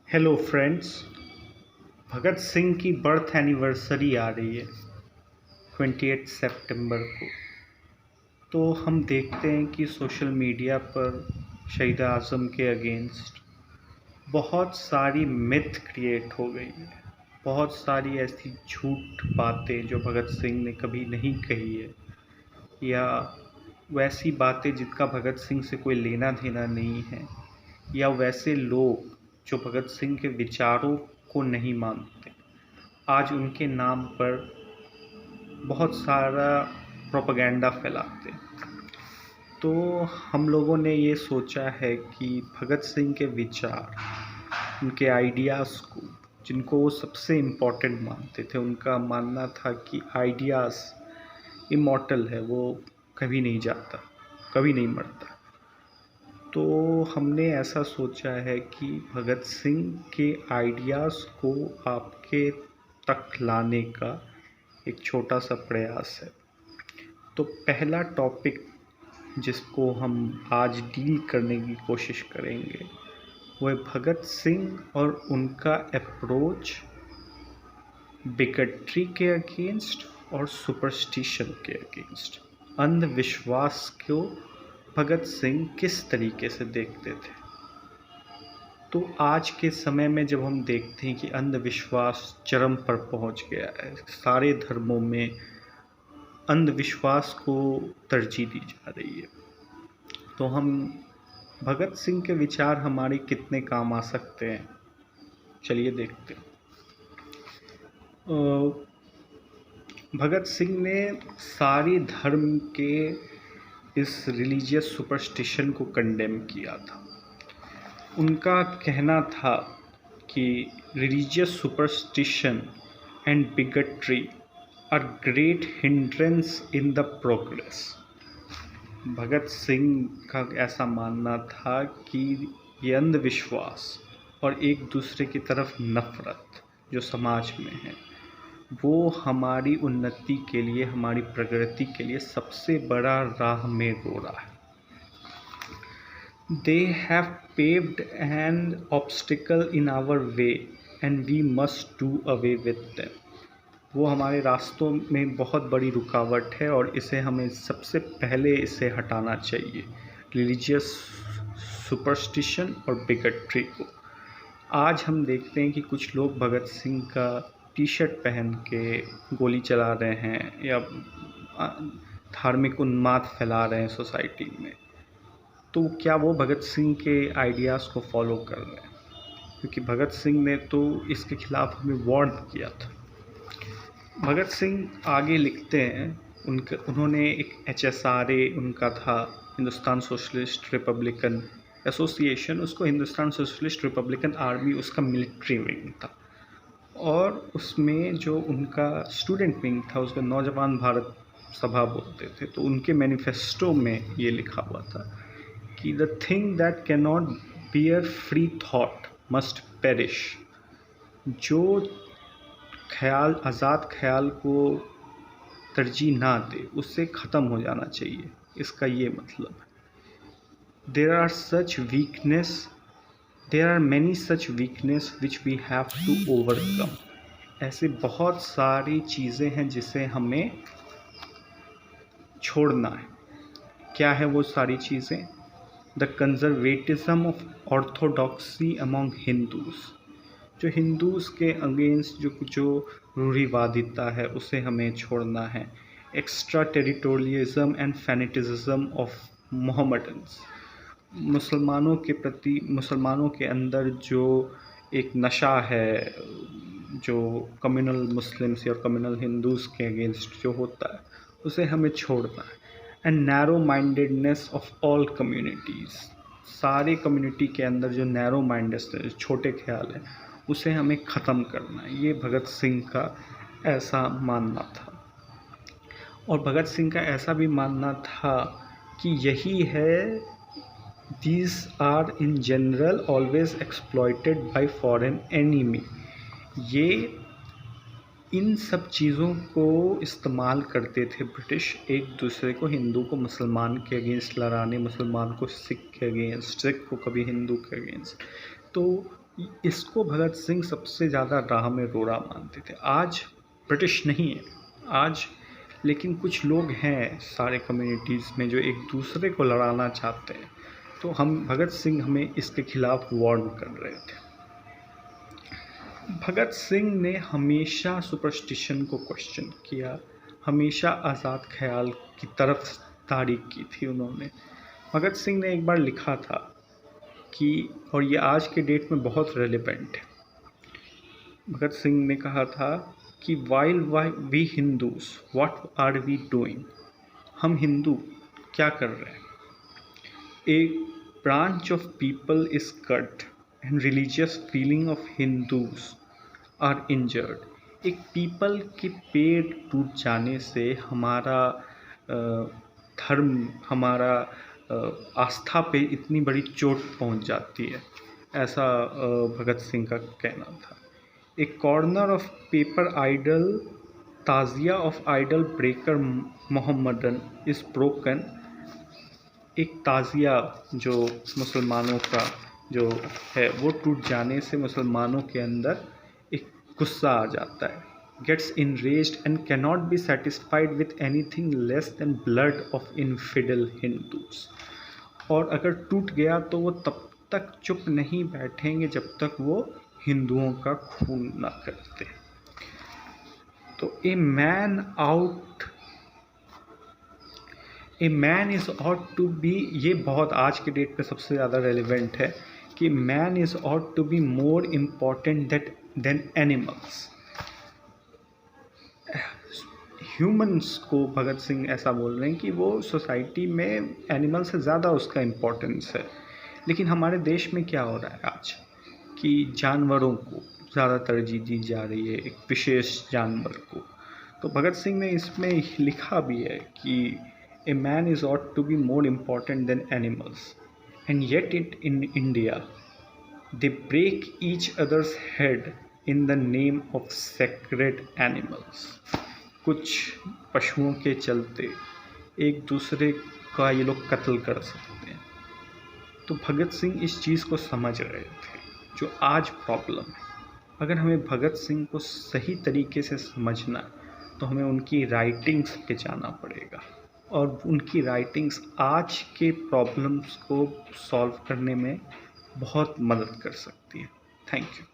Hello friends. Bhagat Singh की birth anniversary आ रही है 28 सितंबर को। तो हम देखते हैं कि सोशल मीडिया पर शहीद आज़म के अगेंस्ट बहुत सारी मिथ क्रिएट हो गई है। बहुत सारी ऐसी झूठ बातें जो भगत सिंह ने कभी नहीं कही है, या वैसी बातें जिनका भगत सिंह से कोई लेना देना नहीं है, या वैसे लोग जो भगत सिंह के विचारों को नहीं मानते, आज उनके नाम पर बहुत सारा प्रोपेगेंडा फैलाते हैं। तो हम लोगों ने ये सोचा है कि भगत सिंह के विचार, उनके आइडियाज़ को, जिनको वो सबसे इम्पोर्टेंट मानते थे, उनका मानना था कि आइडियाज़ इमॉर्टल है, वो कभी नहीं जाता, कभी नहीं मरता। तो हमने ऐसा सोचा है कि भगत सिंह के आइडियाज़ को आपके तक लाने का एक छोटा सा प्रयास है। तो पहला टॉपिक जिसको हम आज डील करने की कोशिश करेंगे वो है भगत सिंह और उनका अप्रोच बिगटरी के अगेंस्ट और सुपरस्टिशन के अगेंस्ट। अंधविश्वास को भगत सिंह किस तरीके से देखते थे। तो आज के समय में जब हम देखते हैं कि अंधविश्वास चरम पर पहुंच गया है, सारे धर्मों में अंधविश्वास को तरजीह दी जा रही है, तो हम भगत सिंह के विचार हमारे कितने काम आ सकते हैं, चलिए देखते हैं। भगत सिंह ने सारे धर्म के इस रिलीजियस सुपरस्टिशन को कंडेम किया था। उनका कहना था कि religious superstition and bigotry are great hindrance in the progress. Bhagat Singh का ऐसा मानना था कि ये अंधविश्वास और एक दूसरे की तरफ नफ़रत जो समाज में है, वो हमारी उन्नति के लिए, हमारी प्रगति के लिए सबसे बड़ा राह में रोड़ा है। They have paved an obstacle in our way and we must do away with them. वो हमारे रास्तों में बहुत बड़ी रुकावट है और इसे हमें सबसे पहले इसे हटाना चाहिए, रिलीजियस सुपरस्टिशन और बिगटरी को। आज हम देखते हैं कि कुछ लोग भगत सिंह का टी शर्ट पहन के गोली चला रहे हैं या धार्मिक उन्माद फैला रहे हैं सोसाइटी में। तो क्या वो भगत सिंह के आइडियाज़ को फॉलो कर रहे हैं? क्योंकि भगत सिंह ने तो इसके खिलाफ हमें वार्न किया था। भगत सिंह आगे लिखते हैं, उन्होंने एक HSRA उनका था, हिंदुस्तान सोशलिस्ट रिपब्लिकन एसोसिएशन, उसको हिंदुस्तान सोशलिस्ट रिपब्लिकन आर्मी उसका मिलिट्री विंग था, और उसमें जो उनका स्टूडेंट विंग था उसका नौजवान भारत सभा बोलते थे। तो उनके मैनिफेस्टो में ये लिखा हुआ था कि the thing that can not bear free thought must perish. जो ख्याल, आज़ाद ख्याल को तरजीह ना दे, उससे ख़त्म हो जाना चाहिए, इसका ये मतलब है। There are many such weakness which we have to overcome. ऐसे बहुत सारी चीज़ें हैं जिसे हमें छोड़ना है। क्या है वो सारी चीज़ें? The conservatism of orthodoxy among Hindus. जो हिंदूज़ के अगेंस्ट जो रूढ़िवादिता है उसे हमें छोड़ना है। Extraterritorialism and fanaticism of Mohammedans. मुसलमानों के प्रति, मुसलमानों के अंदर जो एक नशा है, जो कम्युनल मुस्लिम्स या कम्युनल हिंदूज़ के अगेंस्ट जो होता है, उसे हमें छोड़ना है। And narrow mindedness of all communities. सारे कम्युनिटी के अंदर जो नैरो माइंडेडनेस, छोटे ख्याल है, उसे हमें ख़त्म करना है। ये भगत सिंह का ऐसा मानना था। और भगत सिंह का ऐसा भी मानना था कि यही है, these are in general always exploited by foreign enemy। ये इन सब चीज़ों को इस्तेमाल करते थे ब्रिटिश, एक दूसरे को, हिंदू को मुसलमान के अगेंस्ट लड़ाने, मुसलमान को सिख के अगेंस्ट, सिख को कभी हिंदू के अगेंस्ट। तो इसको भगत सिंह सबसे ज़्यादा राह में रोड़ा मानते थे। आज ब्रिटिश नहीं है आज, लेकिन कुछ लोग हैं सारे कम्युनिटीज़ में जो एक दूसरे को लड़ाना चाहते हैं। तो हम भगत सिंह हमें इसके खिलाफ वार्न कर रहे थे। भगत सिंह ने हमेशा सुपरस्टिशन को क्वेश्चन किया, हमेशा आज़ाद ख्याल की तरफ तारीख की थी उन्होंने। भगत सिंह ने एक बार लिखा था कि, और ये आज के डेट में बहुत रेलेवेंट है, भगत सिंह ने कहा था कि while we Hindus what are we doing, हम हिंदू क्या कर रहे हैं। A branch of peepal is cut and religious feeling of Hindus are injured. एक पीपल के पेड़ टूट जाने से हमारा धर्म, हमारा आस्था पे इतनी बड़ी चोट पहुंच जाती है, ऐसा भगत सिंह का कहना था। A corner of paper idol, tazia of idol breaker Mohammedan is broken. एक ताज़िया जो मुसलमानों का जो है वो टूट जाने से मुसलमानों के अंदर एक गुस्सा आ जाता है, gets enraged and cannot be satisfied with anything less than blood of infidel Hindus। और अगर टूट गया तो वो तब तक चुप नहीं बैठेंगे जब तक वो हिंदुओं का खून ना करते। तो a man is ought to be, ये बहुत आज के डेट पे सबसे ज़्यादा रेलिवेंट है कि man is ought to be more important than animals. Humans को भगत सिंह ऐसा बोल रहे हैं कि वो सोसाइटी में एनिमल से ज़्यादा उसका इम्पोर्टेंस है। लेकिन हमारे देश में क्या हो रहा है आज कि जानवरों को ज़्यादा तरजीह दी जा रही है, एक विशेष जानवर को। तो भगत सिंह ने इसमें लिखा भी है कि a man is ought to be more important than animals and yet it in India they break each others head in the name of sacred animals. कुछ पशुओं के चलते एक दूसरे का ये लोग कत्ल कर सकते हैं। तो भगत सिंह इस चीज़ को समझ रहे थे, जो आज प्रॉब्लम है। अगर हमें भगत सिंह को सही तरीके से समझना है तो हमें उनकी राइटिंग्स पे जाना पड़ेगा, और उनकी राइटिंग्स आज के प्रॉब्लम्स को सॉल्व करने में बहुत मदद कर सकती है। Thank you.